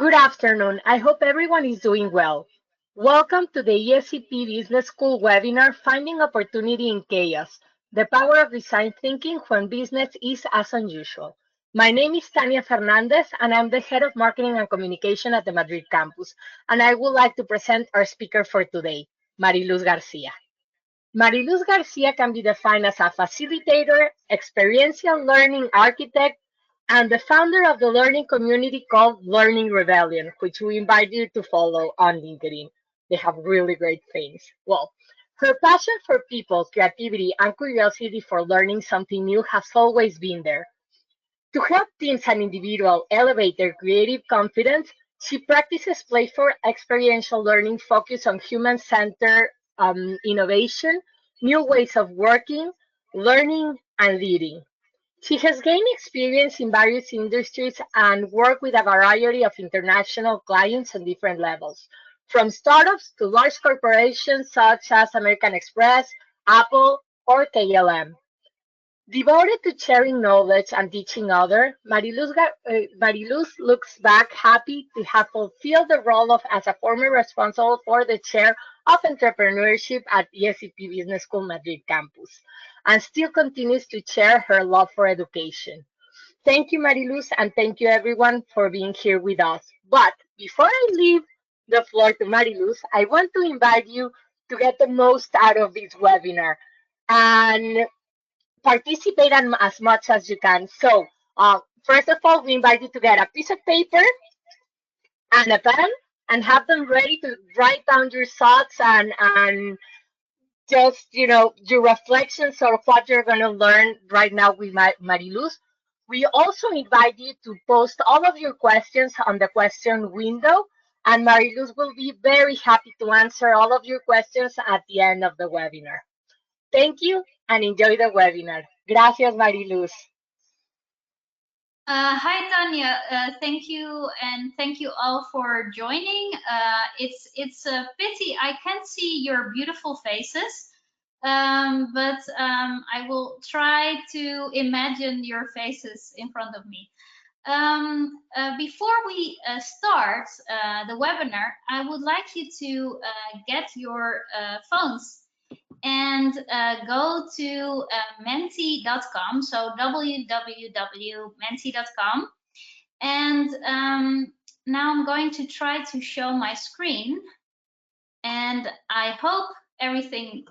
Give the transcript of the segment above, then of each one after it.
Good afternoon. I hope everyone is doing well. Welcome to the ESCP Business School webinar, Finding Opportunity in Chaos, the Power of Design Thinking When Business is as Unusual. My name is Tania Fernandez, and I'm the Head of Marketing and Communication at the Madrid campus, and I would like to present our speaker for today, Mariluz Garcia. Mariluz Garcia can be defined as a facilitator, experiential learning architect, and the founder of the learning community called Learning Rebellion, which we invite you to follow on LinkedIn. They have really great things. Well, her passion for people, creativity, and curiosity for learning something new has always been there. To help teams and individuals elevate their creative confidence, she practices playful experiential learning focused on human-centered innovation, new ways of working, learning, and leading. She has gained experience in various industries and worked with a variety of international clients on different levels, from startups to large corporations such as American Express, Apple, or KLM. Devoted to sharing knowledge and teaching others, Mariluz looks back happy to have fulfilled the role of as a former responsible for the chair of entrepreneurship at the ESCP Business School Madrid campus, and still continues to share her love for education. Thank you, Mariluz, and thank you everyone for being here with us. But before I leave the floor to Mariluz, I want to invite you to get the most out of this webinar and participate as much as you can. So, first of all, we invite you to get a piece of paper and a pen and have them ready to write down your thoughts and just, your reflections or what you're going to learn right now with Mariluz. We also invite you to post all of your questions on the question window, and Mariluz will be very happy to answer all of your questions at the end of the webinar. Thank you and enjoy the webinar. Gracias, Mariluz. Hi, Tanya. Thank you, and thank you all for joining. It's a pity I can't see your beautiful faces, but I will try to imagine your faces in front of me. Before we start the webinar, I would like you to get your phones and go to menti.com, so www.menti.com. And now I'm going to try to show my screen, and I hope everything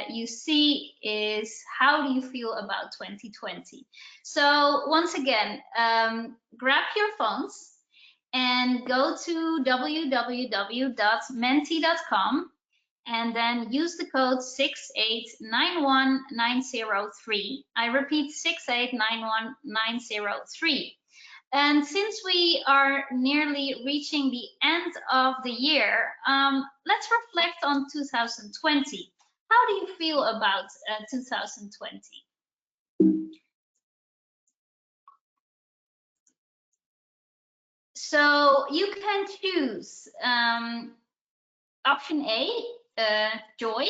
you see is how do you feel about 2020. So once again, grab your phones and go to www.menti.com and then use the code 6891903. I repeat, 6891903. And since we are nearly reaching the end of the year, let's reflect on 2020. How do you feel about 2020? So you can choose option A, joy.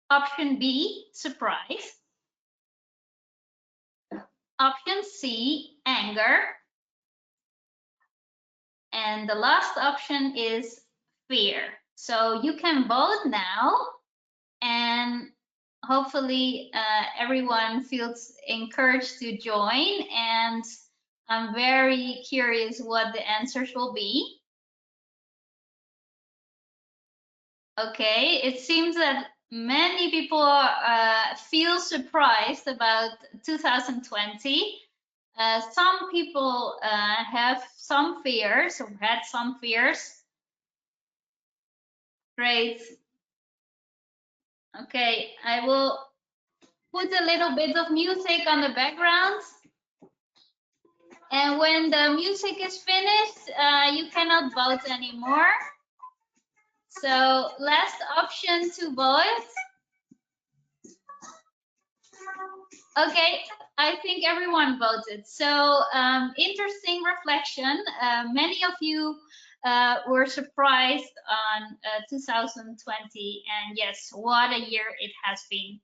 Option B, surprise. Option C, anger. And the last option is fear. So you can vote now, and hopefully everyone feels encouraged to join, and I'm very curious what the answers will be. Okay, it seems that many people feel surprised about 2020. Some people have some fears or had some fears. Great. Okay, I will put a little bit of music on the background. And when the music is finished, you cannot vote anymore. So last option to vote. Okay, I think everyone voted. So interesting reflection. Many of you were surprised on 2020, and yes, what a year it has been.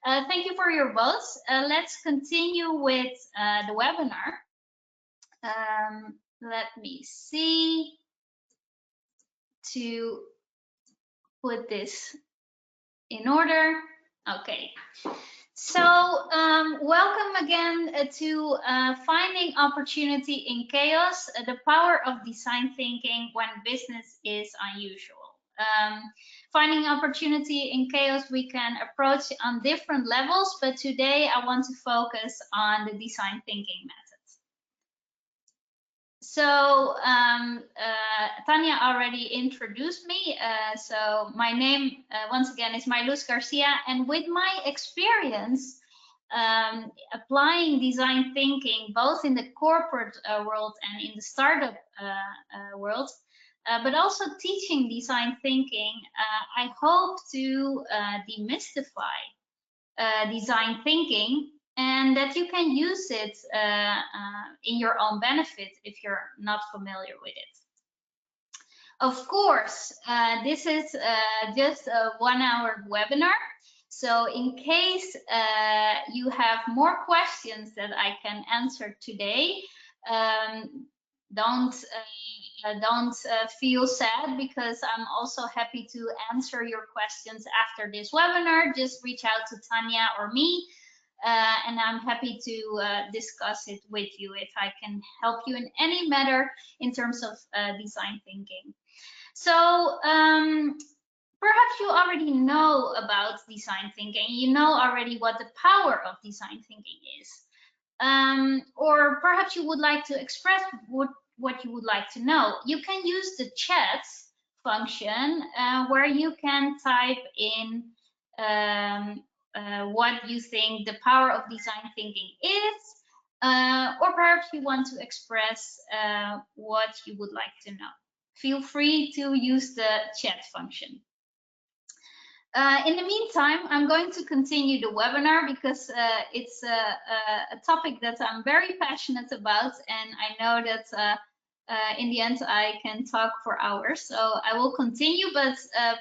Thank you for your votes. Let's continue with the webinar. Let me see to put this in order. Okay. So welcome again to Finding Opportunity in Chaos, the power of design thinking when business is unusual. Finding opportunity in chaos we can approach on different levels, but today I want to focus on the design thinking method. So Tanya already introduced me. So my name, once again, is Mayluz Garcia. And with my experience applying design thinking, both in the corporate world and in the startup world, but also teaching design thinking, I hope to demystify design thinking, and that you can use it in your own benefit if you're not familiar with it. Of course, this is just a 1-hour webinar. So in case you have more questions that I can answer today, don't feel sad, because I'm also happy to answer your questions after this webinar. Just reach out to Tanya or me, and I'm happy to discuss it with you if I can help you in any matter in terms of design thinking. So perhaps you already know about design thinking. You know already what the power of design thinking is. Or perhaps you would like to express what you would like to know. You can use the chat function where you can type in what you think the power of design thinking is, or perhaps you want to express what you would like to know. Feel free to use the chat function. In the meantime, I'm going to continue the webinar because it's a topic that I'm very passionate about, and I know that in the end I can talk for hours. So I will continue, but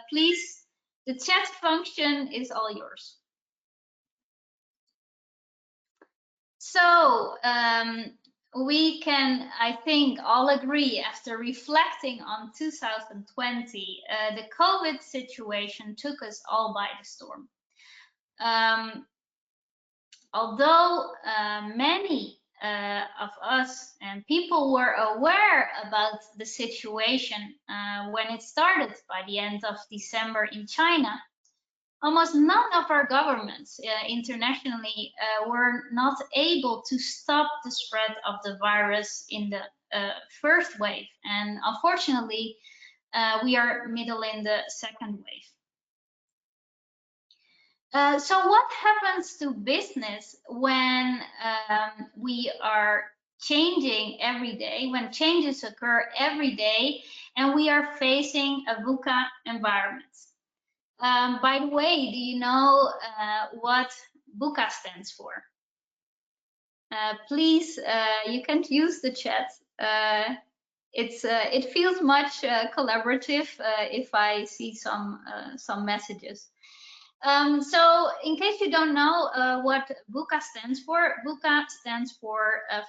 please, the chat function is all yours. So we can, I think, all agree, after reflecting on 2020, the COVID situation took us all by the storm. Although many of us and people were aware about the situation when it started by the end of December in China, almost none of our governments internationally were not able to stop the spread of the virus in the first wave. And unfortunately, we are middle in the second wave. So what happens to business when we are changing every day, when changes occur every day, and we are facing a VUCA environment? By the way, do you know what VUCA stands for? Please, you can use the chat. It feels much collaborative if I see some messages. So in case you don't know what VUCA stands for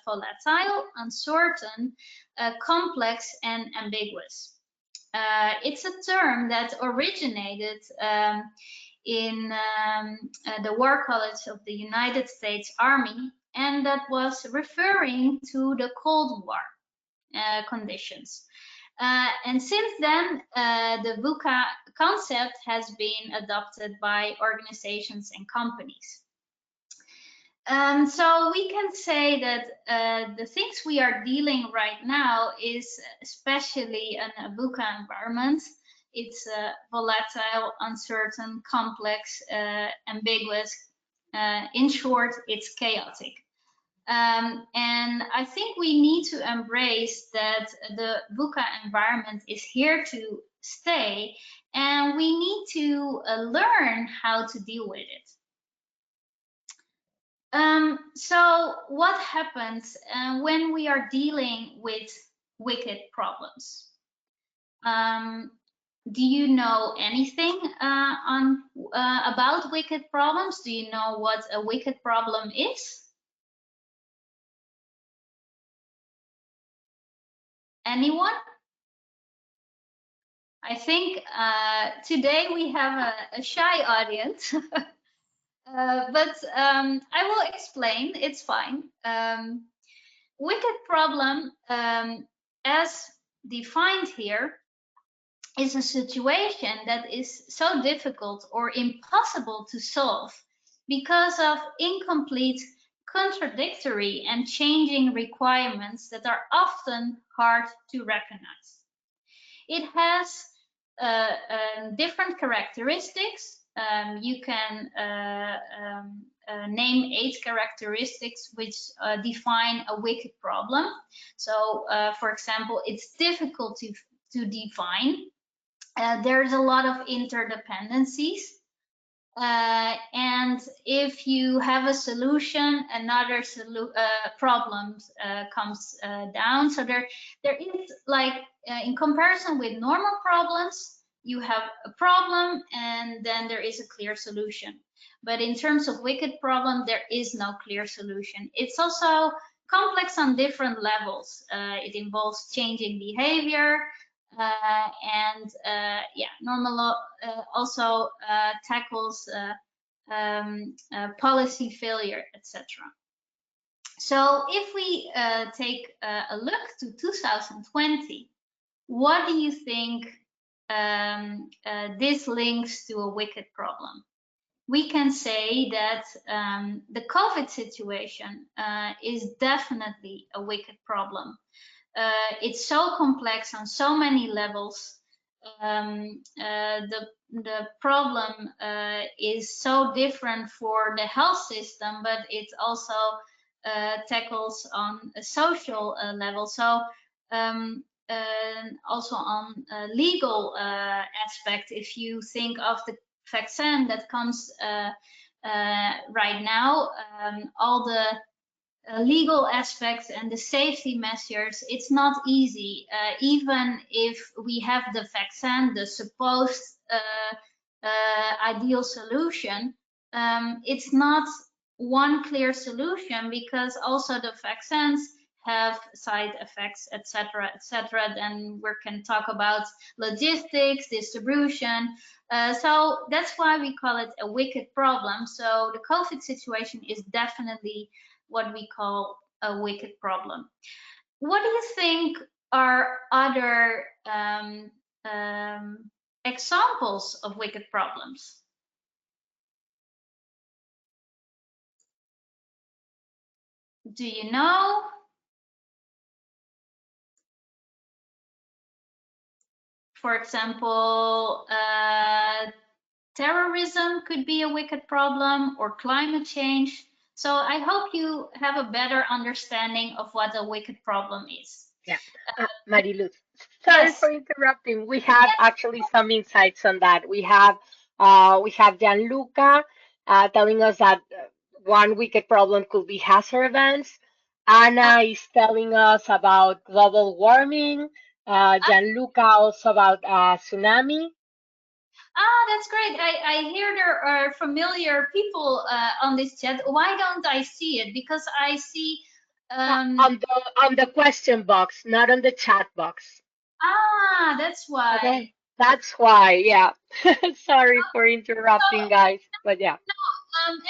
volatile, uncertain, complex, and ambiguous. It's a term that originated in the War College of the United States Army, and that was referring to the Cold War conditions. And since then, the VUCA concept has been adopted by organizations and companies. So we can say that the things we are dealing right now is especially in a VUCA environment. It's volatile, uncertain, complex, ambiguous. In short, it's chaotic. And I think we need to embrace that the VUCA environment is here to stay, and we need to learn how to deal with it. So what happens when we are dealing with wicked problems? Do you know anything about wicked problems? Do you know what a wicked problem is? Anyone? I think today we have a shy audience, but I will explain. It's fine. Wicked problem, as defined here, is a situation that is so difficult or impossible to solve because of incomplete, contradictory, and changing requirements that are often hard to recognize. It has different characteristics. You can name 8 characteristics which define a wicked problem. So, for example, it's difficult to define. There's a lot of interdependencies. And if you have a solution, another problem comes down. So there is, like, in comparison with normal problems, you have a problem and then there is a clear solution. But in terms of wicked problem, there is no clear solution. It's also complex on different levels. It involves changing behavior, and normal also tackles policy failure, etc. So if we take a look to 2020, what do you think this links to a wicked problem? We can say that the COVID situation is definitely a wicked problem. It's so complex on so many levels. The problem is so different for the health system, but it also tackles on a social level. So also on a legal aspect, if you think of the vaccine that comes right now, all the legal aspects and the safety measures, it's not easy. Even if we have the vaccine, the supposed ideal solution, it's not one clear solution, because also the vaccines have side effects, etc., etc. Then we can talk about logistics, distribution. So that's why we call it a wicked problem. So the COVID situation is definitely what we call a wicked problem. What do you think are other examples of wicked problems? Do you know? For example, terrorism could be a wicked problem, or climate change. So I hope you have a better understanding of what a wicked problem is. Yeah. Mariluz, sorry Yes. for interrupting. We have actually some insights on that. We have Gianluca telling us that one wicked problem could be hazard events. Anna is telling us about global warming. Gianluca also about tsunami. That's great. I hear there are familiar people on this chat. Why don't I see it? Because I see On the question box, not on the chat box. that's why. Okay, that's why. Yeah. Sorry for interrupting, guys, but yeah.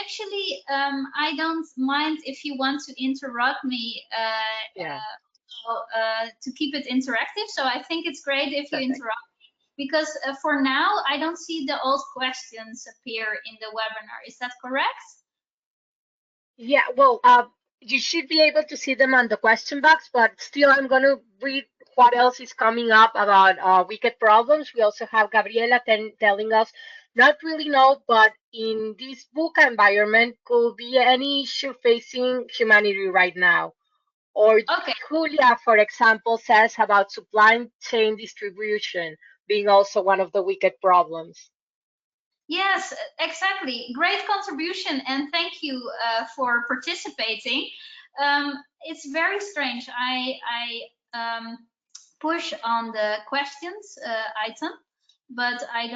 Actually, I don't mind if you want to interrupt me Yeah. to keep it interactive. So I think it's great if you Perfect. interrupt me, because for now, I don't see the old questions appear in the webinar. Is that correct? Yeah, well, you should be able to see them on the question box, but still, I'm going to read what else is coming up about wicked problems. We also have Gabriela telling us, not really know, but in this VUCA environment could be any issue facing humanity right now. Or Okay. Julia, for example, says about supply chain distribution being also one of the wicked problems. Yes, exactly. Great contribution, and thank you for participating. It's very strange. I push on the questions item, but I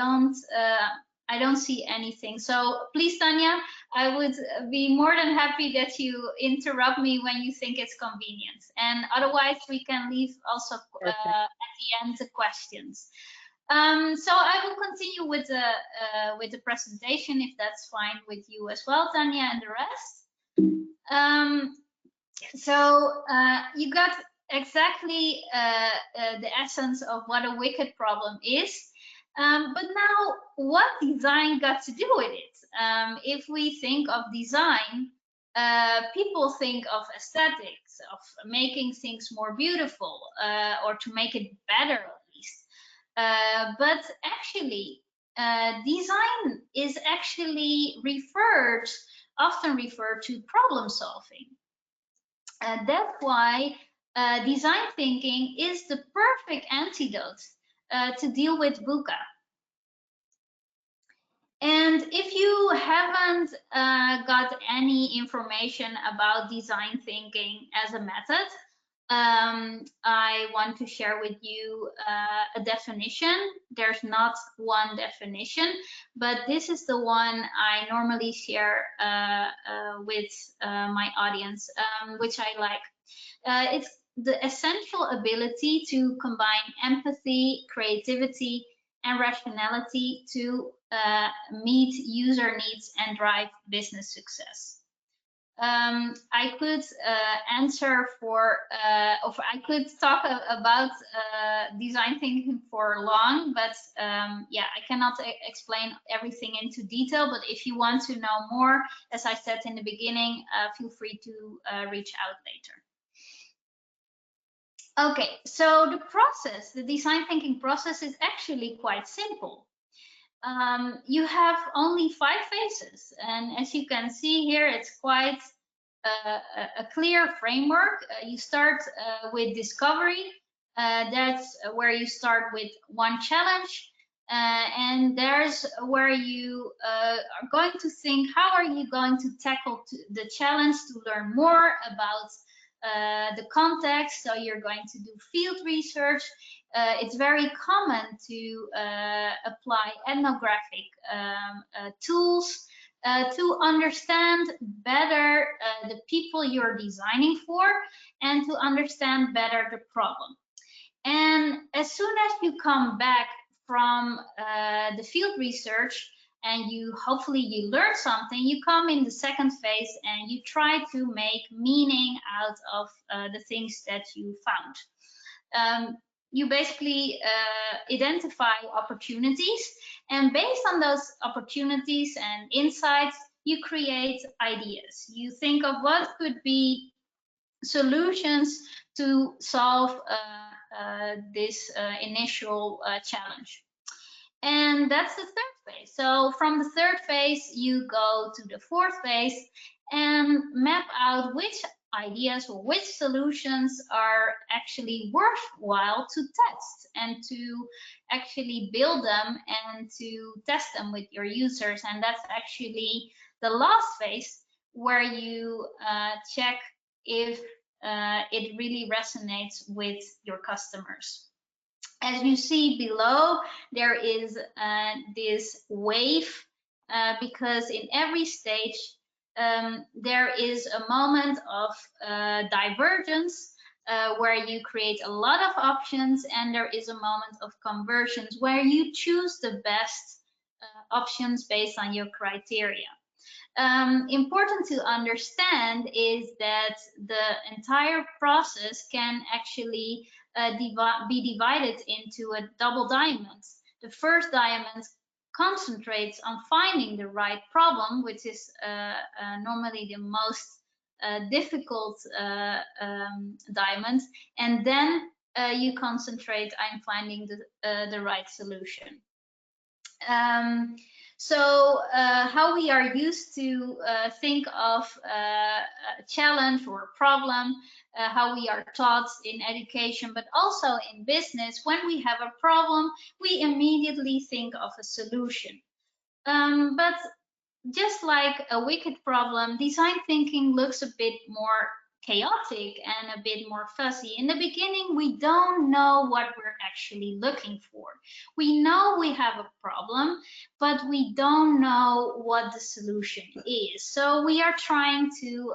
don't see anything. So please, Tanya, I would be more than happy that you interrupt me when you think it's convenient. And otherwise, we can leave also Perfect. at the end the questions. So I will continue with the presentation if that's fine with you as well, Tanya, and the rest. So you got exactly the essence of what a wicked problem is. But now, what design got to do with it? If we think of design, people think of aesthetics, of making things more beautiful, or to make it better at least. But actually, design is actually often referred to problem solving. That's why design thinking is the perfect antidote to deal with VUCA. And if you haven't got any information about design thinking as a method, I want to share with you a definition. There's not one definition, but this is the one I normally share with my audience, which I like. It's the essential ability to combine empathy, creativity, and rationality to meet user needs and drive business success. I could answer for, or I could talk about design thinking for long, but yeah, I cannot explain everything into detail. But if you want to know more, as I said in the beginning, feel free to reach out later. Okay, so the design thinking process is actually quite simple. You have only 5 phases, and as you can see here, it's quite a clear framework. You start with discovery. That's where you start with one challenge, and there's where you are going to think, how are you going to tackle the challenge to learn more about the context. So you're going to do field research. It's very common to apply ethnographic tools to understand better the people you're designing for and to understand better the problem. And as soon as you come back from the field research and hopefully you learn something, you come in the second phase and you try to make meaning out of the things that you found. You basically identify opportunities, and based on those opportunities and insights, you create ideas. You think of what could be solutions to solve this initial challenge. And that's the third phase. So from the third phase, you go to the fourth phase and map out which ideas or which solutions are actually worthwhile to test and to actually build them and to test them with your users. And that's actually the last phase, where you check if it really resonates with your customers. As you see below, there is this wave because in every stage there is a moment of divergence where you create a lot of options, and there is a moment of conversions where you choose the best options based on your criteria. Important to understand is that the entire process can actually be divided into a double diamond. The first diamond concentrates on finding the right problem, which is normally the most difficult diamond, and then you concentrate on finding the right solution. So how we are used to think of a challenge or a problem, how we are taught in education, but also in business, when we have a problem, we immediately think of a solution. But just like a wicked problem, design thinking looks a bit more chaotic and a bit more fuzzy. In the beginning, we don't know what we're actually looking for. We know we have a problem, but we don't know what the solution is. So we are trying to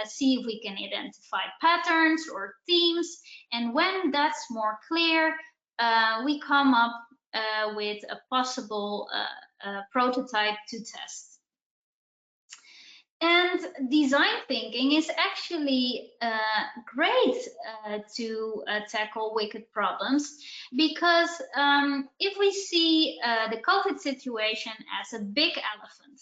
see if we can identify patterns or themes. And when that's more clear, we come up with a possible prototype to test. And design thinking is actually great to tackle wicked problems, because if we see the COVID situation as a big elephant,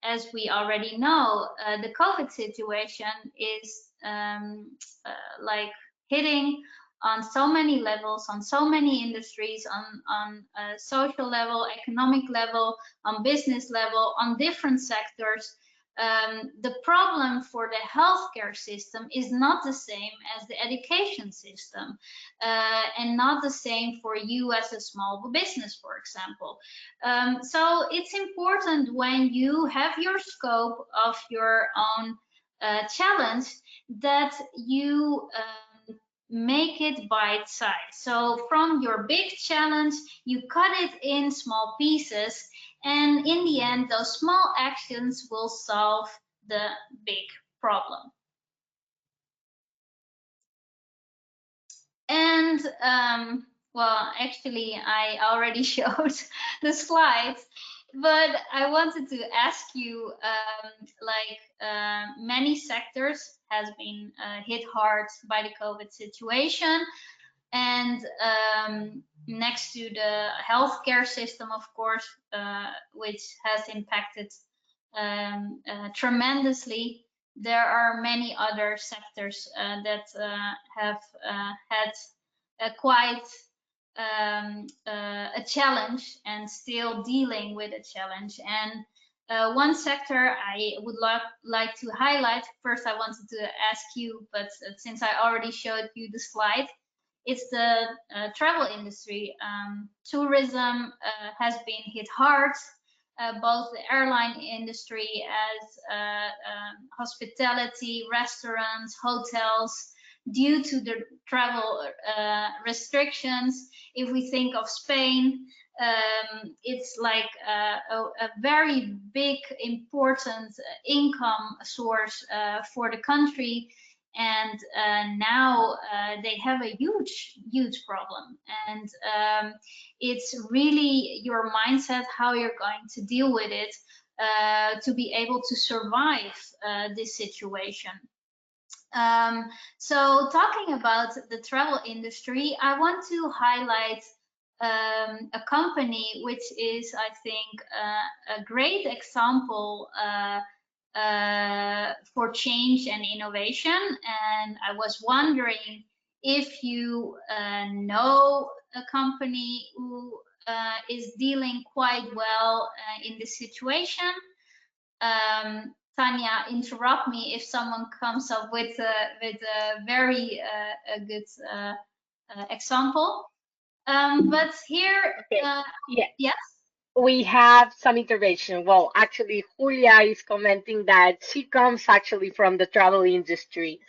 as we already know, the COVID situation is like hitting on so many levels, on so many industries, on social level, economic level, on business level, on different sectors. The problem for the healthcare system is not the same as the education system, and not the same for you as a small business, for example. So it's important when you have your scope of your own challenge that you make it bite-sized. So from your big challenge, you cut it in small pieces, and in the end, those small actions will solve the big problem. And well, actually, I already showed the slides, but I wanted to ask you, many sectors has been hit hard by the COVID situation, and next to the healthcare system, of course, which has impacted tremendously, there are many other sectors that have had quite a challenge and still dealing with a challenge. And one sector I would like to highlight, first I wanted to ask you, but since I already showed you the slide, it's the travel industry. Tourism has been hit hard, both the airline industry as hospitality, restaurants, hotels, due to the travel restrictions. If we think of Spain, it's like a very big, important income source for the country. And now they have a huge problem. And it's really your mindset, how you're going to deal with it to be able to survive this situation. So talking about the travel industry, I want to highlight a company which is, I think, a great example for change and innovation. And I was wondering if you know a company who is dealing quite well in this situation. Tanya, interrupt me if someone comes up with a very good example. But here, Okay. Yeah. yes. We have some intervention. Well, actually, Julia is commenting that she comes actually from the travel industry.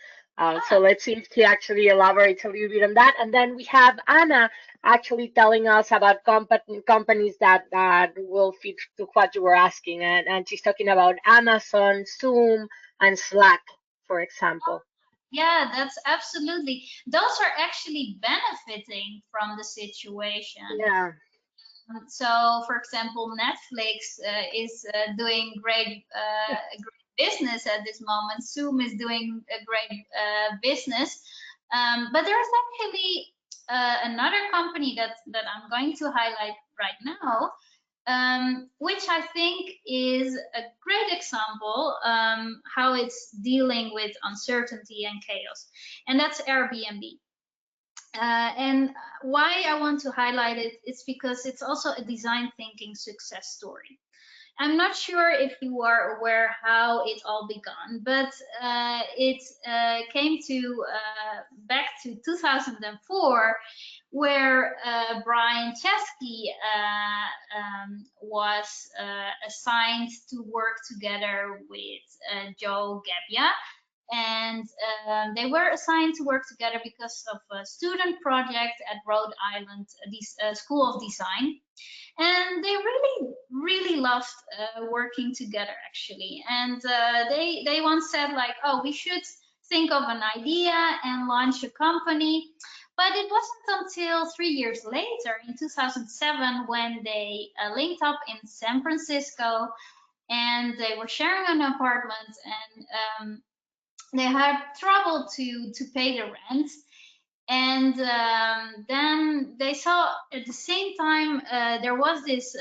So let's see if she actually elaborates a little bit on that. And then we have Anna actually telling us about companies that will fit to what you were asking. And she's talking about Amazon, Zoom, and Slack, for example. Yeah, that's absolutely. Those are actually benefiting from the situation. Yeah. So, for example, Netflix is doing great business at this moment. Zoom is doing a great business. But there's actually another company that I'm going to highlight right now, which I think is a great example how it's dealing with uncertainty and chaos, and that's Airbnb. And why I want to highlight it is because it's also a design thinking success story. I'm not sure if you are aware how it all began, but it came to back to 2004 where Brian Chesky was assigned to work together with Joe Gebbia. And they were assigned to work together because of a student project at Rhode Island School of Design. And they really loved working together, actually. And they once said, like, oh, we should think of an idea and launch a company. But it wasn't until 3 years later, in 2007, when they linked up in San Francisco, and they were sharing an apartment, and they had trouble to pay the rent. And then they saw at the same time there was this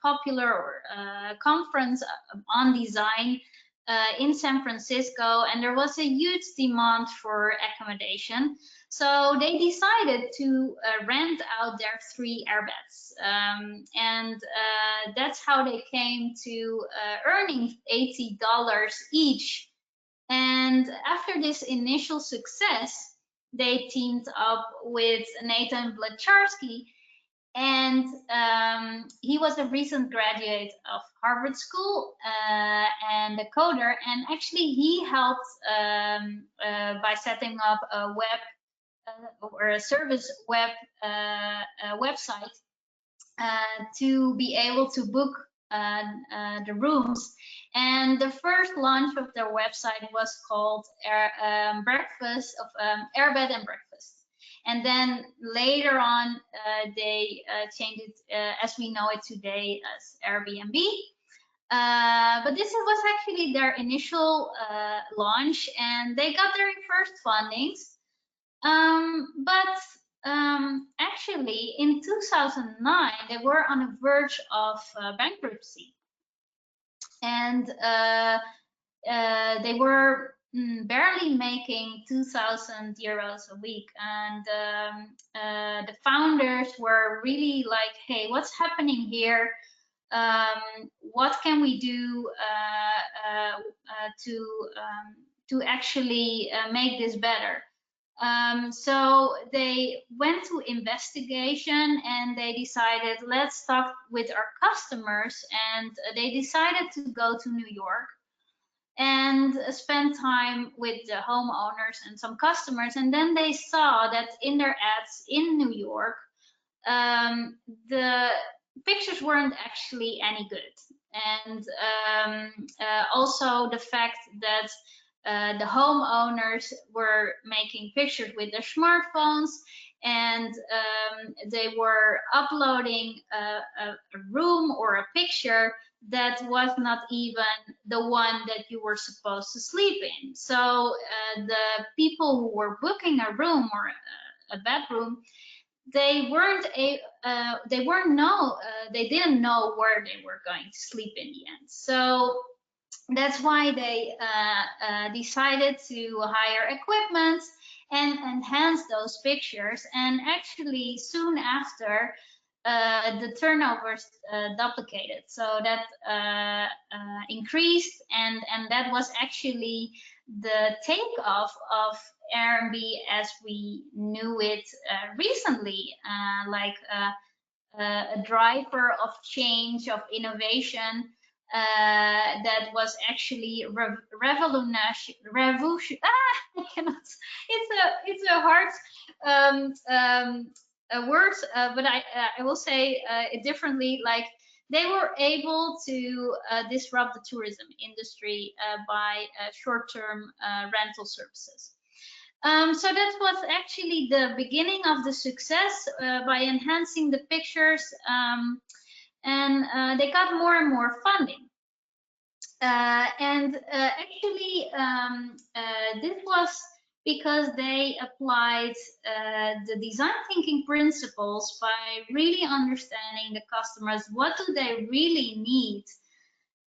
popular conference on design in San Francisco, and there was a huge demand for accommodation. So they decided to rent out their 3 airbeds, and that's how they came to earning $80 each. And after this initial success, they teamed up with Nathan Blecharski, and he was a recent graduate of Harvard School and a coder, and actually he helped by setting up a web or a service web website to be able to book the rooms. And the first launch of their website was called Breakfast of Airbed and Breakfast. And then later on, they changed it as we know it today as Airbnb. But this was actually their initial launch, and they got their first fundings. Actually, in 2009, they were on the verge of bankruptcy, and they were barely making 2,000 euros a week. And the founders were really like, hey, what's happening here? What can we do to actually make this better? So they went to investigation, and they decided, let's talk with our customers, and they decided to go to New York and spend time with the homeowners and some customers. And then they saw that in their ads in New York, the pictures weren't actually any good. And also the fact that the homeowners were making pictures with their smartphones, and they were uploading a room or a picture that was not even the one that you were supposed to sleep in. So the people who were booking a room or a bedroom, they didn't know where they were going to sleep in the end. So that's why they decided to hire equipment and enhance those pictures. And actually, soon after, the turnovers duplicated. So that increased, and that was actually the takeoff of Airbnb as we knew it recently, like a driver of change, of innovation. That was actually revolution. I cannot. It's a hard word, but I will say it differently. Like, they were able to disrupt the tourism industry by short-term rental services. So that was actually the beginning of the success by enhancing the pictures. And they got more and more funding. Actually, this was because they applied the design thinking principles by really understanding the customers. What do they really need?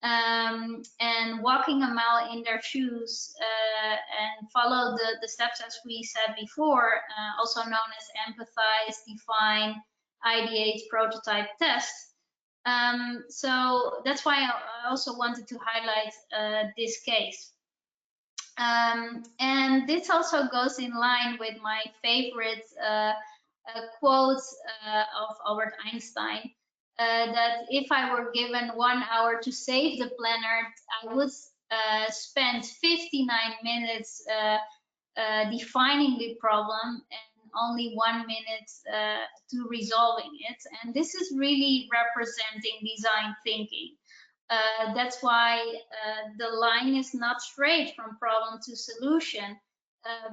And walking a mile in their shoes and follow the steps as we said before, also known as empathize, define, ideate, prototype, test. So that's why I also wanted to highlight this case. And this also goes in line with my favorite quote of Albert Einstein, that if I were given 1 hour to save the planet, I would spend 59 minutes defining the problem and only 1 minute to resolving it. And this is really representing design thinking. That's why the line is not straight from problem to solution.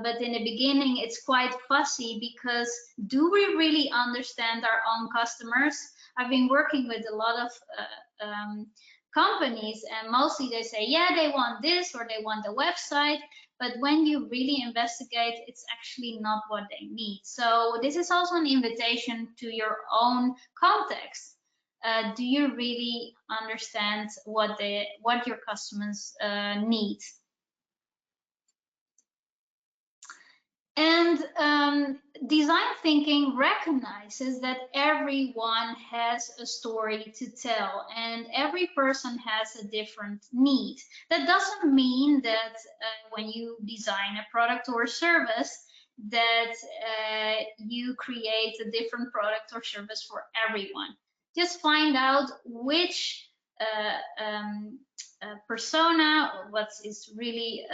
But in the beginning, it's quite fussy because do we really understand our own customers? I've been working with a lot of companies, and mostly they say, yeah, they want this or they want a website. But when you really investigate, it's actually not what they need. So this is also an invitation to your own context. Do you really understand what your customers need? And design thinking recognizes that everyone has a story to tell and every person has a different need. That doesn't mean that when you design a product or a service that you create a different product or service for everyone. Just find out which persona, or what is really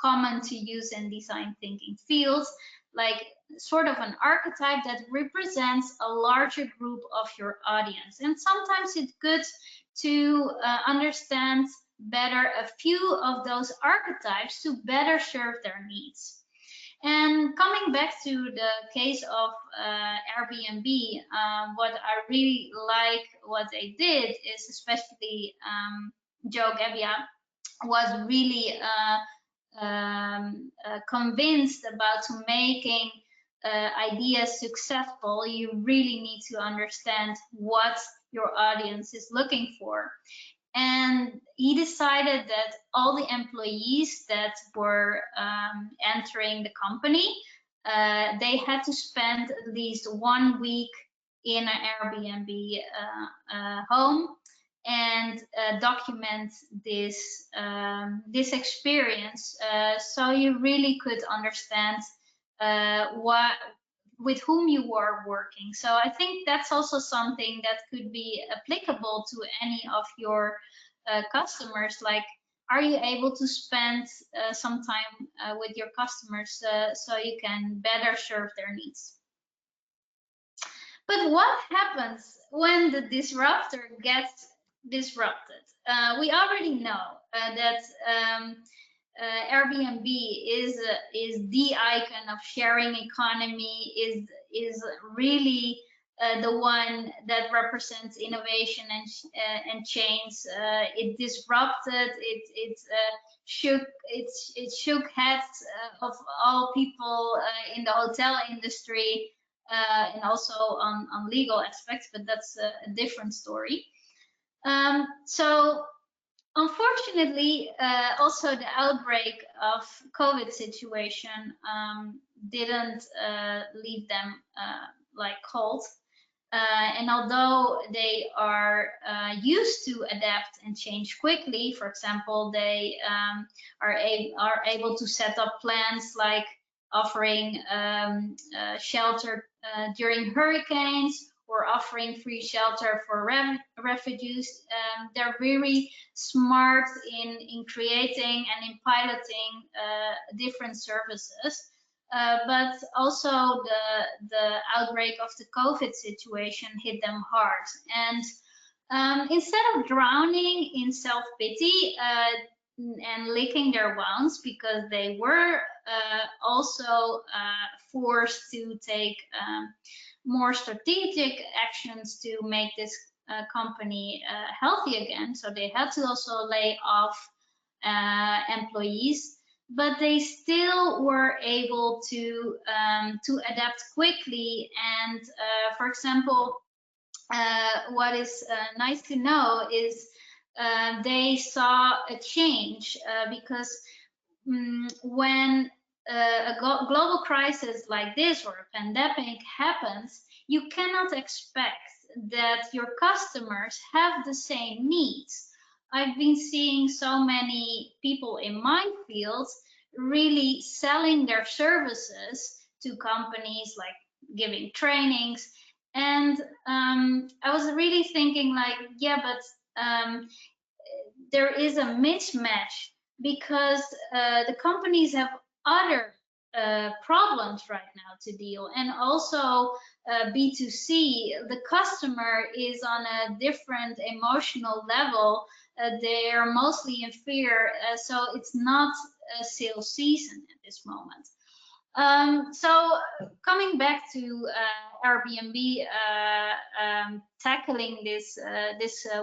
common to use in design thinking fields, like sort of an archetype that represents a larger group of your audience. And sometimes it's good to understand better a few of those archetypes to better serve their needs. And coming back to the case of Airbnb, what I really like what they did is, especially Joe Gebbia was really convinced about making ideas successful. You really need to understand what your audience is looking for. And he decided that all the employees that were entering the company, they had to spend at least 1 week in an Airbnb home and document this this experience, so you really could understand with whom you are working. So I think that's also something that could be applicable to any of your customers. Like, are you able to spend some time with your customers so you can better serve their needs? But what happens when the disruptor gets disrupted? We already know that Airbnb is the icon of sharing economy, is really the one that represents innovation and change. It disrupted. It shook heads of all people in the hotel industry and also on legal aspects, but that's a different story. So unfortunately, also the outbreak of COVID situation didn't leave them like cold. And although they are used to adapt and change quickly, for example, they are able to set up plans like offering shelter during hurricanes, or offering free shelter for refugees. They're very smart in creating and in piloting different services. But also the outbreak of the COVID situation hit them hard. And instead of drowning in self-pity and licking their wounds, because they were also forced to take more strategic actions to make this company healthy again. So they had to also lay off employees, but they still were able to adapt quickly. And for example, what is nice to know is they saw a change because when a global crisis like this or a pandemic happens, you cannot expect that your customers have the same needs. I've been seeing so many people in my field really selling their services to companies like giving trainings. And I was really thinking like, yeah, but there is a mismatch because the companies have other problems right now to deal, and also B2C, the customer is on a different emotional level. They are mostly in fear, so it's not a sales season at this moment. So coming back to Airbnb tackling this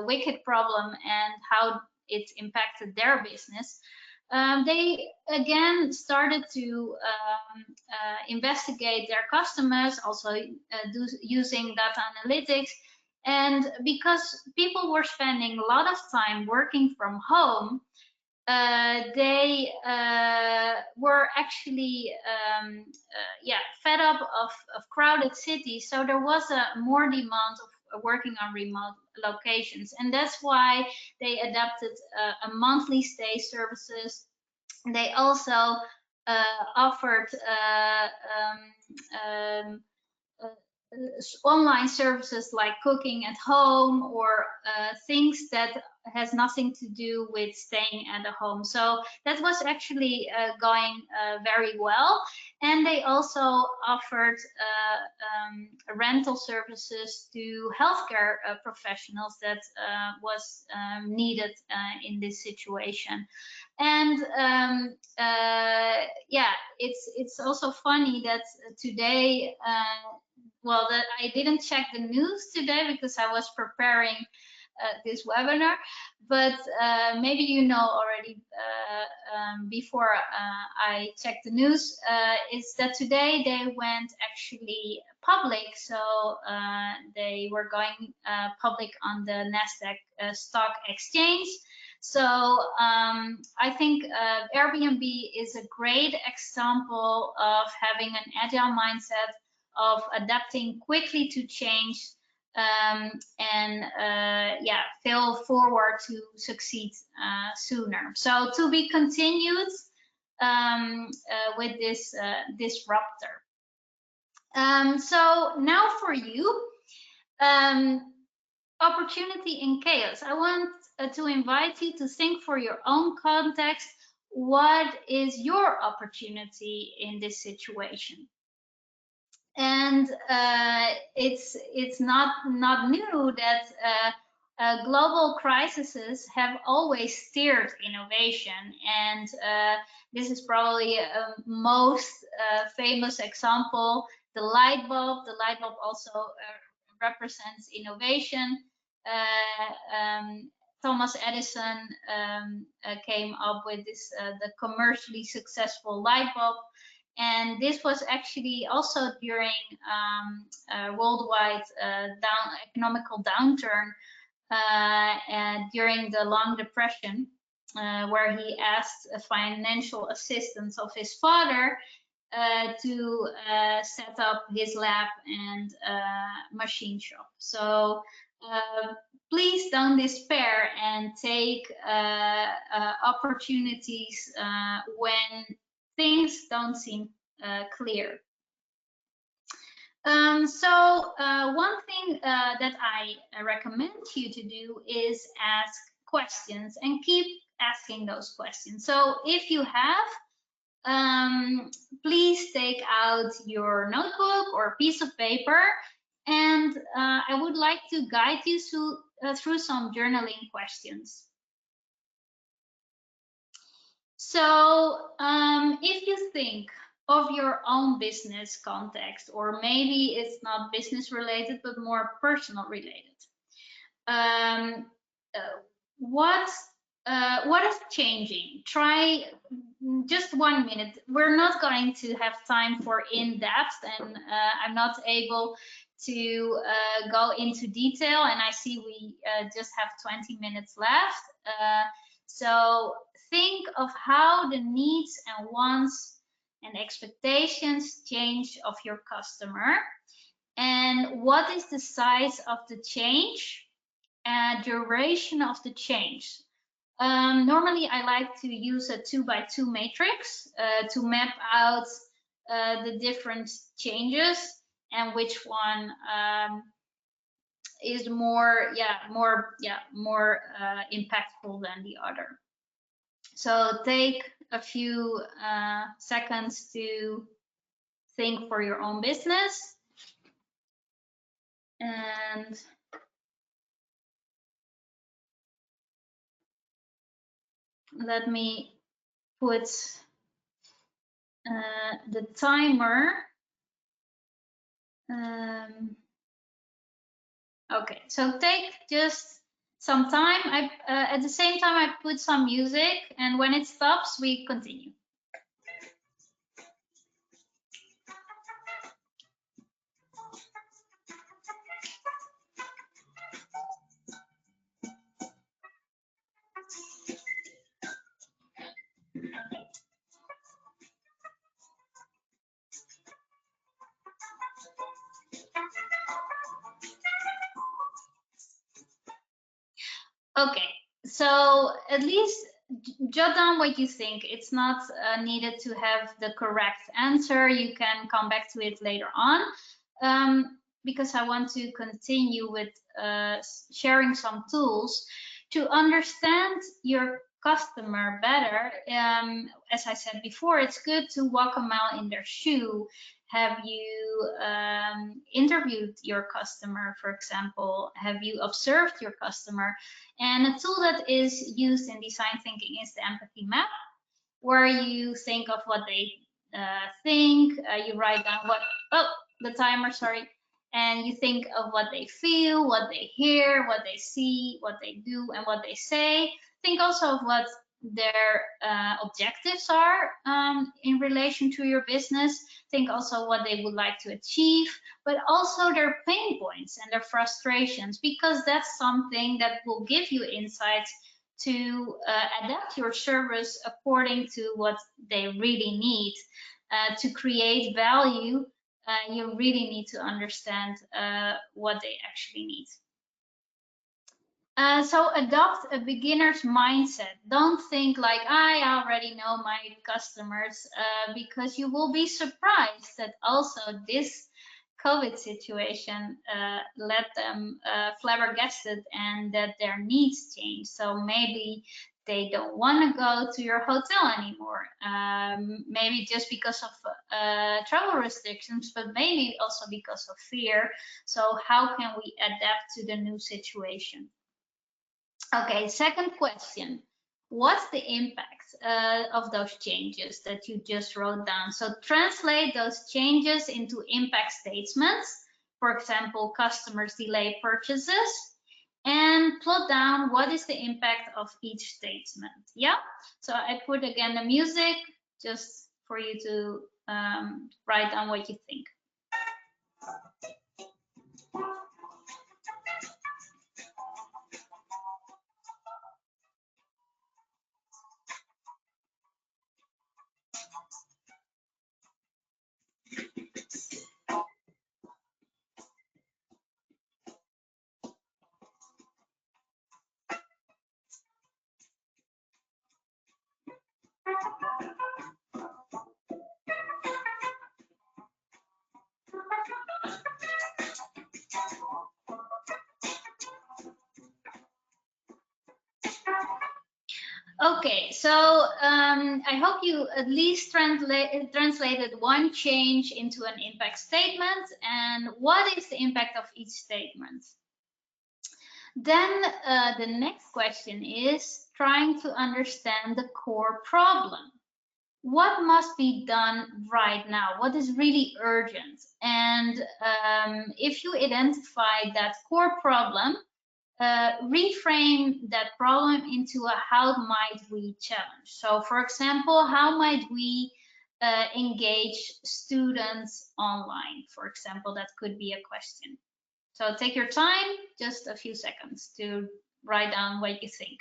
wicked problem and how it impacted their business, they again started to investigate their customers, also using data analytics. And because people were spending a lot of time working from home, they were actually fed up of crowded cities, so there was a more demand of working on remote locations, and that's why they adapted a monthly stay services. They also offered online services like cooking at home, or things that has nothing to do with staying at a home. So that was actually going very well. And they also offered rental services to healthcare professionals that was needed in this situation. And yeah, it's also funny that today, well, that I didn't check the news today because I was preparing this webinar, but maybe you know already before I checked the news, is that today they went actually public. So they were going public on the Nasdaq stock exchange. So I think Airbnb is a great example of having an agile mindset, of adapting quickly to change, and yeah, fail forward to succeed sooner. So to be continued with this disruptor. So now for you, opportunity in chaos. I want to invite you to think for your own context, what is your opportunity in this situation? And it's not new that global crises have always steered innovation, and this is probably a most famous example, the light bulb. The light bulb also represents innovation. Thomas Edison came up with this the commercially successful light bulb. And this was actually also during worldwide economical downturn, and during the Long Depression, where he asked financial assistance of his father to set up his lab and machine shop. So please don't despair and take opportunities when things don't seem clear. So one thing that I recommend you to do is ask questions and keep asking those questions. So if you have, please take out your notebook or piece of paper, and I would like to guide you through some journaling questions. So if you think of your own business context, or maybe it's not business related but more personal related, what is changing? Try just 1 minute. We're not going to have time for in-depth, and I'm not able to go into detail, and I see we just have 20 minutes left. So think of how the needs and wants and expectations change of your customer, and what is the size of the change and duration of the change. Normally I like to use a 2x2 matrix to map out the different changes, and which one is more impactful than the other. So take a few seconds to think for your own business, and let me put the timer. Okay, so take just some time. At the same time, I put some music, and when it stops, we continue. Okay, so at least jot down what you think. It's not needed to have the correct answer. You can come back to it later on, because I want to continue with sharing some tools to understand your customer better. As I said before, it's good to walk a mile in their shoe. Have you interviewed your customer, for example? Have you observed your customer? And a tool that is used in design thinking is the empathy map, where you think of what they think, you write down the timer, sorry, and you think of what they feel, what they hear, what they see, what they do, and what they say. Think also of what their objectives are in relation to your business. Think also what they would like to achieve, but also their pain points and their frustrations, because that's something that will give you insights to adapt your service according to what they really need. To create value, you really need to understand what they actually need. So adopt a beginner's mindset. Don't think like, I already know my customers, because you will be surprised that also this COVID situation led them flabbergasted, and that their needs change. So maybe they don't want to go to your hotel anymore, maybe just because of travel restrictions, but maybe also because of fear. So how can we adapt to the new situation? Okay, second question. What's the impact of those changes that you just wrote down? So translate those changes into impact statements. For example, customers delay purchases, and plot down what is the impact of each statement. Yeah, so I put again the music just for you to write down what you think. Okay, so I hope you at least translated one change into an impact statement, and what is the impact of each statement. Then the next question is trying to understand the core problem. What must be done right now? What is really urgent? And if you identify that core problem, reframe that problem into a how might we challenge. So for example, how might we engage students online? For example, that could be a question. So take your time, just a few seconds to write down what you think.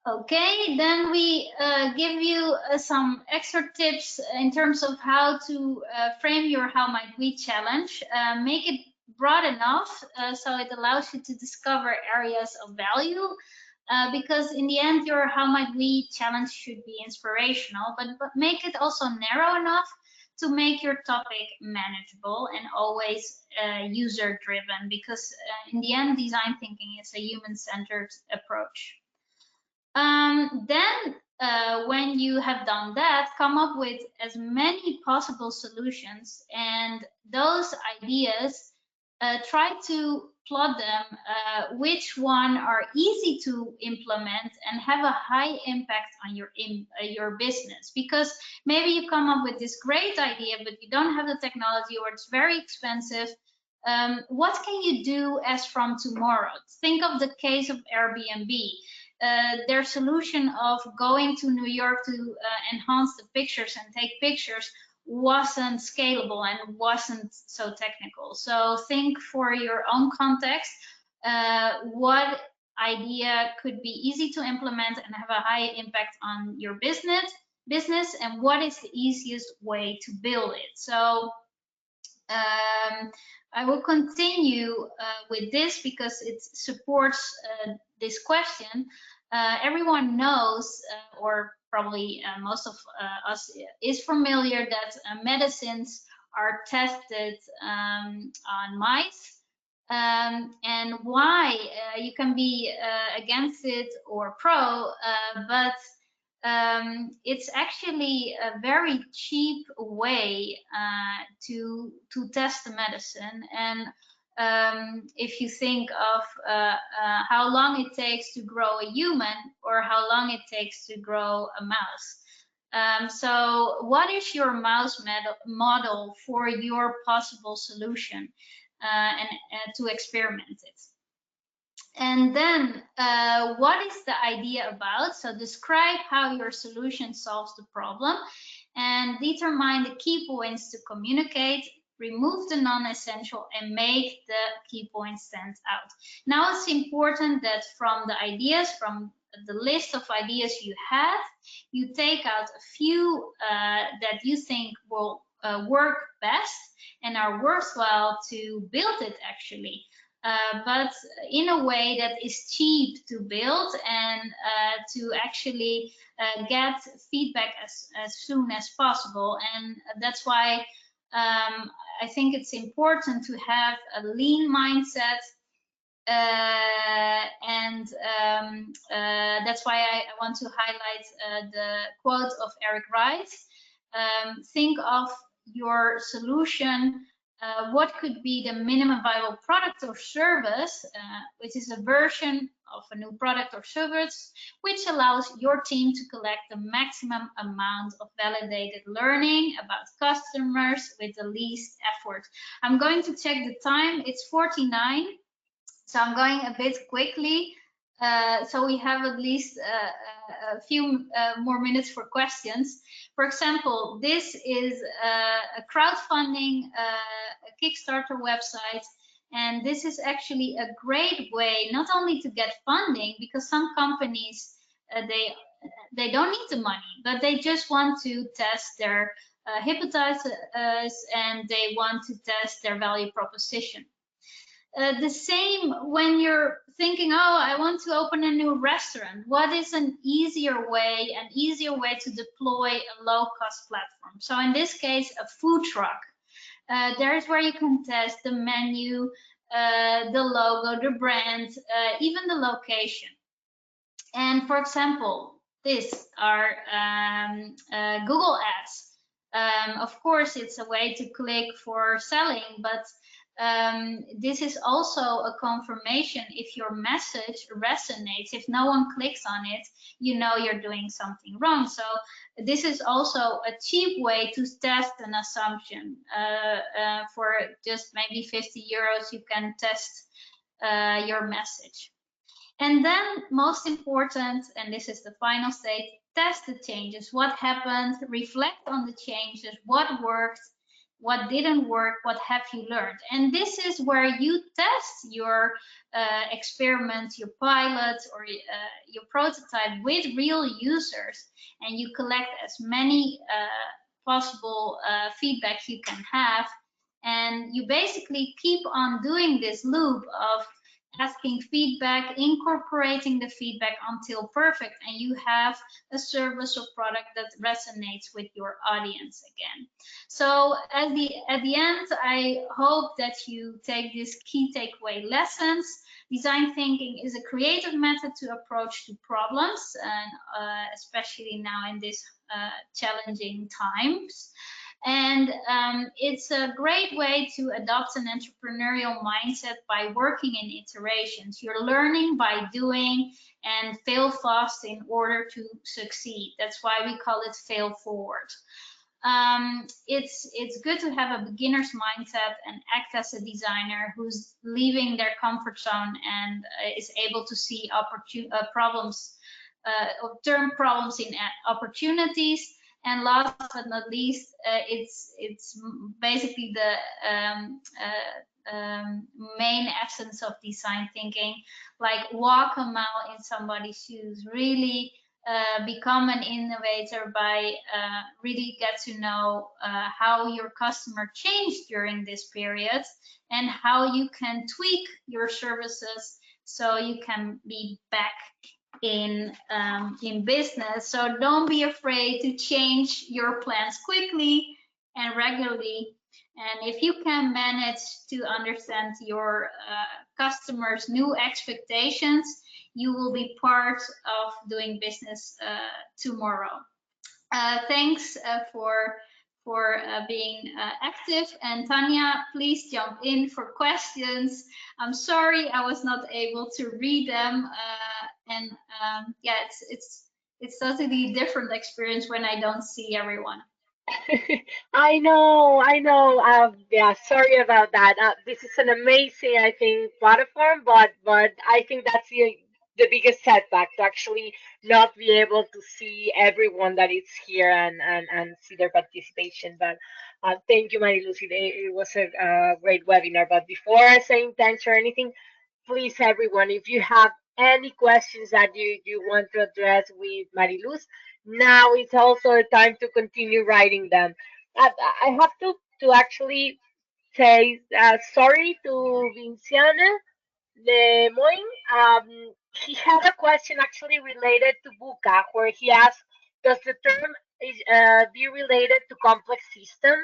Okay, then we give you some extra tips in terms of how to frame your How Might We challenge. Make it broad enough so it allows you to discover areas of value. Because in the end, your How Might We challenge should be inspirational, but make it also narrow enough to make your topic manageable and always user driven, because in the end, design thinking is a human-centered approach. Then when you have done that, come up with as many possible solutions, and those ideas, try to plot them, which one are easy to implement and have a high impact on your business. Because maybe you come up with this great idea, but you don't have the technology, or it's very expensive. What can you do as from tomorrow? Think of the case of Airbnb. Their solution of going to New York to enhance the pictures and take pictures wasn't scalable and wasn't so technical. So think for your own context, what idea could be easy to implement and have a high impact on your business, and what is the easiest way to build it. So I will continue with this because it supports this question. Everyone knows, or probably most of us is familiar, that medicines are tested on mice. And why you can be against it or pro, but it's actually a very cheap way to test the medicine. And if you think of how long it takes to grow a human or how long it takes to grow a mouse. So what is your mouse model for your possible solution, and to experiment it? And then what is the idea about? So describe how your solution solves the problem and determine the key points to communicate, remove the non-essential, and make the key points stand out. Now it's important that from the ideas, from the list of ideas you have, you take out a few that you think will work best and are worthwhile to build it actually. But in a way that is cheap to build and to actually get feedback as soon as possible. And that's why I think it's important to have a lean mindset. And that's why I want to highlight the quote of Eric Rice. Think of your solution. What could be the minimum viable product or service, which is a version of a new product or service, which allows your team to collect the maximum amount of validated learning about customers with the least effort. I'm going to check the time. It's 49, so I'm going a bit quickly. So we have at least a few more minutes for questions. For example, this is a crowdfunding, a Kickstarter website, and this is actually a great way not only to get funding, because some companies they don't need the money, but they just want to test their hypothesis and they want to test their value proposition. The same when you're thinking, oh, I want to open a new restaurant. What is an easier way to deploy a low-cost platform? So in this case, a food truck. There's where you can test the menu, the logo, the brand, even the location. And for example, these are Google ads. Of course, it's a way to click for selling, but this is also a confirmation if your message resonates. If no one clicks on it, you know you're doing something wrong. So this is also a cheap way to test an assumption. For just maybe 50 euros, you can test your message. And then most important, and this is the final stage, test the changes. What happened? Reflect on the changes. What worked? what didn't work, what have you learned. And this is where you test your experiments, your pilots, or your prototype with real users, and you collect as many possible feedback you can have. And you basically keep on doing this loop of asking feedback, incorporating the feedback until perfect, and you have a service or product that resonates with your audience again. So at the end, I hope that you take these key takeaway lessons. Design thinking is a creative method to approach to problems, and especially now in these challenging times. And it's a great way to adopt an entrepreneurial mindset by working in iterations. You're learning by doing, and fail fast in order to succeed. That's why we call it fail forward. It's good to have a beginner's mindset and act as a designer who's leaving their comfort zone and is able to see problems, turn problems in opportunities. And last but not least, it's basically the main essence of design thinking, like walk a mile in somebody's shoes, really become an innovator by really get to know how your customer changed during this period and how you can tweak your services so you can be back in business. So don't be afraid to change your plans quickly and regularly. And if you can manage to understand your customers' new expectations, you will be part of doing business tomorrow. Thanks for being active. And Tanya, please jump in for questions. I'm sorry I was not able to read them. And yeah, it's totally different experience when I don't see everyone. I know, I know. Yeah, sorry about that. This is an amazing, I think, platform, but I think that's the biggest setback to actually not be able to see everyone that is here and see their participation. But thank you, Marie Lucy. It was a great webinar. But before saying thanks or anything, please, everyone, if you have any questions that you want to address with Mariluz, now is also a time to continue writing them. I, I have to actually say sorry to Vinciana Lemoyne. He had a question actually related to VUCA, where he asked, does the term be related to complex system?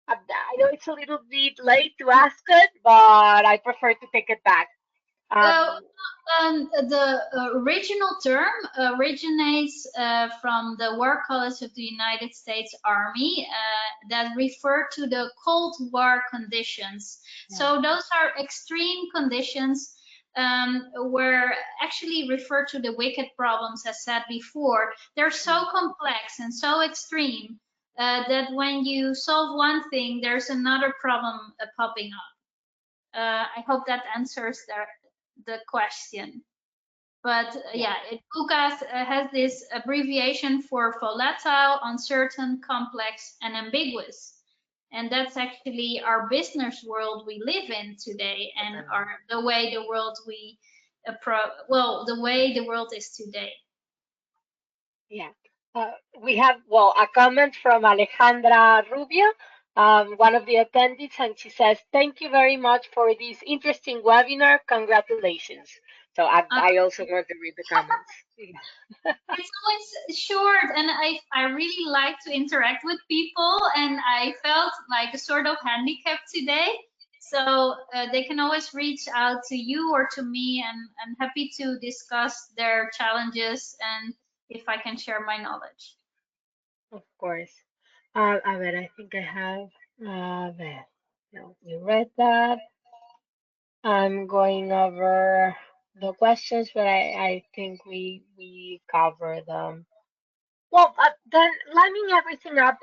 I know it's a little bit late to ask it, but I prefer to take it back. Uh, Um, the original term originates from the War College of the United States Army that refer to the Cold War conditions. So those are extreme conditions where actually refer to the wicked problems, as said before. They're so complex and so extreme that when you solve one thing, there's another problem popping up. I hope that answers the question. But yeah, VUCA has this abbreviation for volatile, uncertain, complex, and ambiguous. And that's actually our business world we live in today, and the way the world the way the world is today. Yeah. We have, well, a comment from Alejandra Rubio, one of the attendees, and she says, thank you very much for this interesting webinar. Congratulations. So I also want to read the comments. It's always short, and I really like to interact with people, and I felt like a sort of handicap today. So they can always reach out to you or to me, and I'm happy to discuss their challenges and if I can share my knowledge. Of course. A ver, I think I have, there. No, you read that. I'm going over the questions, but I think we covered them. Well, then lining everything up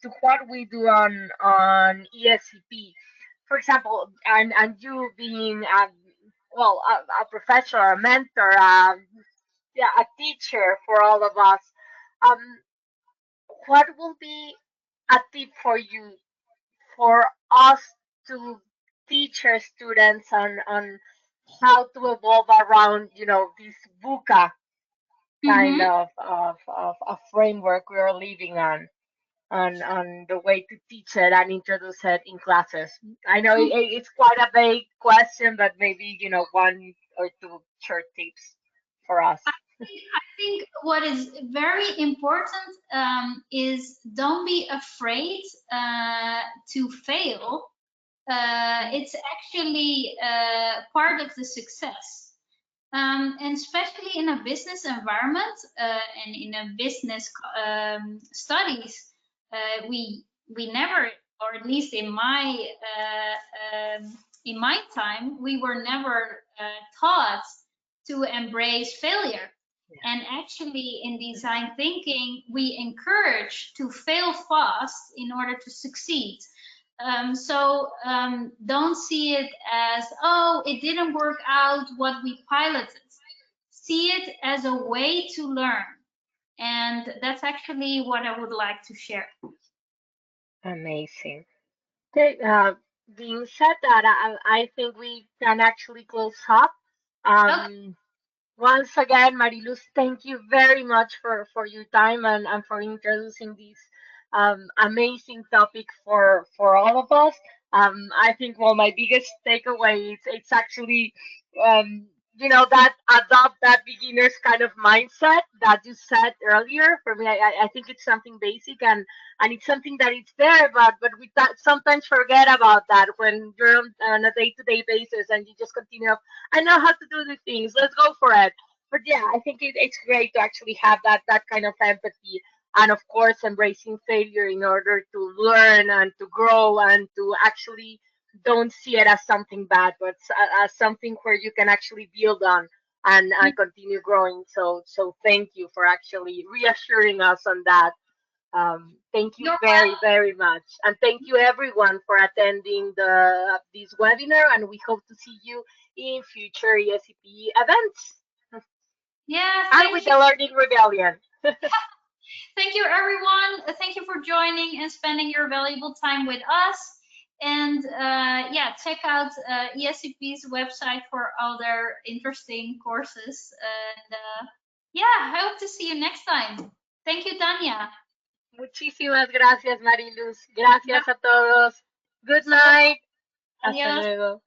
to what we do on ESCP, for example, and you being well a professor, a mentor, yeah, a teacher for all of us. Um, what will be? a tip for you, for us to teach our students on how to evolve around, this VUCA kind Mm-hmm. of a framework we are living on the way to teach it and introduce it in classes. I know it's quite a vague question, but maybe, one or two short tips for us. I think what is very important is don't be afraid to fail. It's actually part of the success. And especially in a business environment and in a business studies, we never, or at least in my time, we were never taught to embrace failure. And actually, in design thinking, we encourage to fail fast in order to succeed. So don't see it as, oh, it didn't work out what we piloted. See it as a way to learn. And that's actually what I would like to share. Amazing. Okay, being said that, I think we can actually close up. Okay. Um, Once again, Mariluz, thank you very much for your time and for introducing this amazing topic for all of us. I think, well, my biggest takeaway is it's actually, that adopt that beginner's kind of mindset that you said earlier. For me, I think it's something basic and it's something that it's there, but we sometimes forget about that when you're on a day-to-day basis and you just continue. I know how to do the things. Let's go for it. But yeah, I think it's great to actually have that kind of empathy, and of course embracing failure in order to learn and to grow and to actually don't see it as something bad, but as something where you can actually build on and continue growing. So thank you for actually reassuring us on that. Thank you You're very, very much. And thank you everyone for attending this webinar, and we hope to see you in future ESCP events. Yeah, And with thank you. the Learning Rebellion. Thank you, everyone. Thank you for joining and spending your valuable time with us. And yeah, check out ESCP's website for other interesting courses. And yeah, I hope to see you next time. Thank you, Tanya. Muchísimas gracias, Mariluz. Gracias a todos. Good Hasta luego. night. Hasta Adiós. luego.